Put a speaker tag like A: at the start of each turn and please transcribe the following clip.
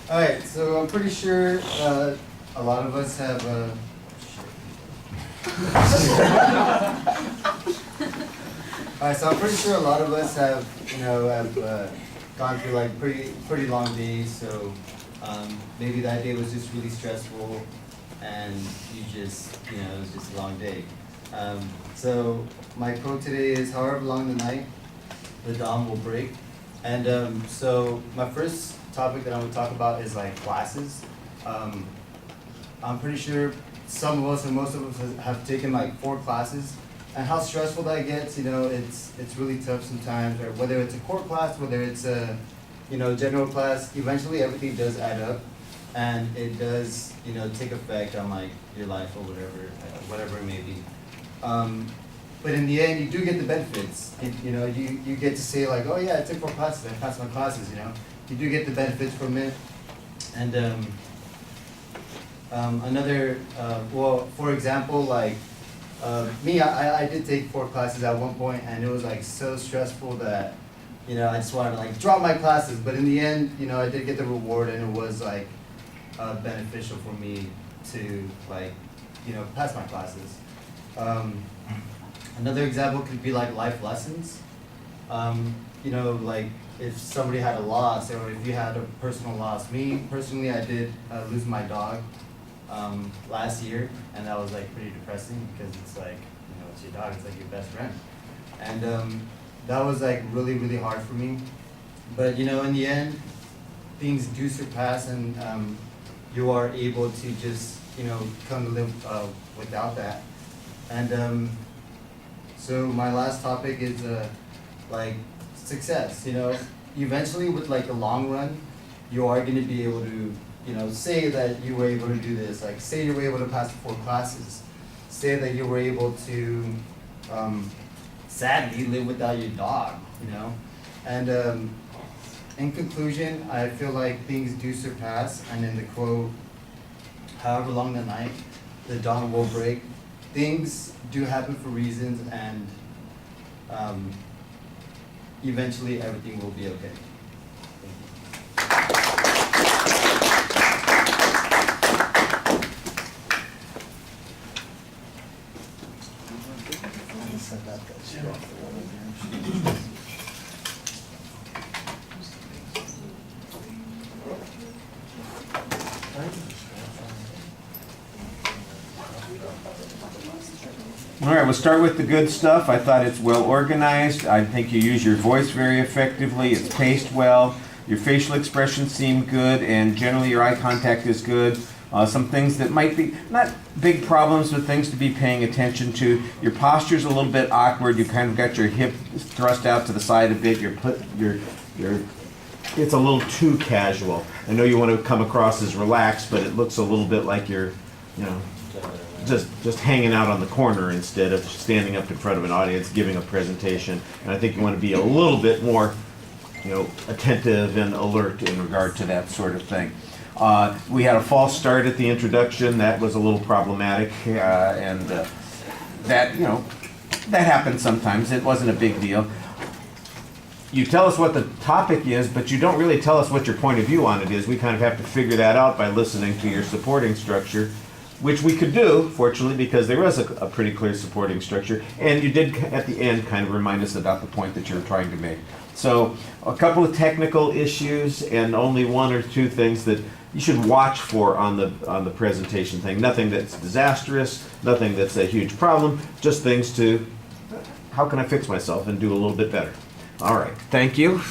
A: All right, so I'm pretty sure a lot of us have. All right, so I'm pretty sure a lot of us have, gone through like pretty long days. So maybe that day was just really stressful, and you just, it was just a long day. So my quote today is, "However long the night, the dawn will break." And so my first topic that I'm going to talk about is like classes. I'm pretty sure some of us and most of us have taken like 4 classes, and how stressful that gets, it's really tough sometimes. Or whether it's a core class, whether it's a general class, eventually everything does add up, and it does take effect on like your life or whatever it may be. But in the end, you do get the benefits. You get to say like, oh yeah, I took 4 classes, I passed my classes. You do get the benefits from it. And well, for example, like me, I did take 4 classes at one point, and it was like so stressful that I just wanted to like drop my classes. But in the end, I did get the reward, and it was like beneficial for me to like pass my classes. Another example could be like life lessons. Like if somebody had a loss, or if you had a personal loss. Me personally, I did lose my dog last year, and that was like pretty depressing because it's like it's your dog, it's like your best friend, and that was like really hard for me. But in the end, things do surpass, and you are able to just come to live without that. And so my last topic is like success. Eventually with like the long run, you are going to be able to say that you were able to do this. Like say you were able to pass 4 classes. Say that you were able to sadly live without your dog. And in conclusion, I feel like things do surpass. And in the quote, "However long the night, the dawn will break." Things do happen for reasons, and eventually everything will be okay.
B: All right, we'll start with the good stuff. I thought it's well organized. I think you use your voice very effectively. It's paced well. Your facial expressions seem good, and generally your eye contact is good. Some things that might be not big problems, but things to be paying attention to. Your posture's a little bit awkward. You kind of got your hip thrust out to the side a bit. It's a little too casual. I know you want to come across as relaxed, but it looks a little bit like you're, just hanging out on the corner instead of standing up in front of an audience giving a presentation. And I think you want to be a little bit more, attentive and alert in regard to that sort of thing. We had a false start at the introduction. That was a little problematic, and that happens sometimes. It wasn't a big deal. You tell us what the topic is, but you don't really tell us what your point of view on it is. We kind of have to figure that out by listening to your supporting structure, which we could do, fortunately, because there was a pretty clear supporting structure. And you did, at the end, kind of remind us about the point that you were trying to make. So a couple of technical issues, and only 1 or 2 things that you should watch for on the presentation thing. Nothing that's disastrous, nothing that's a huge problem, just things to, how can I fix myself and do a little bit better? All right, thank you.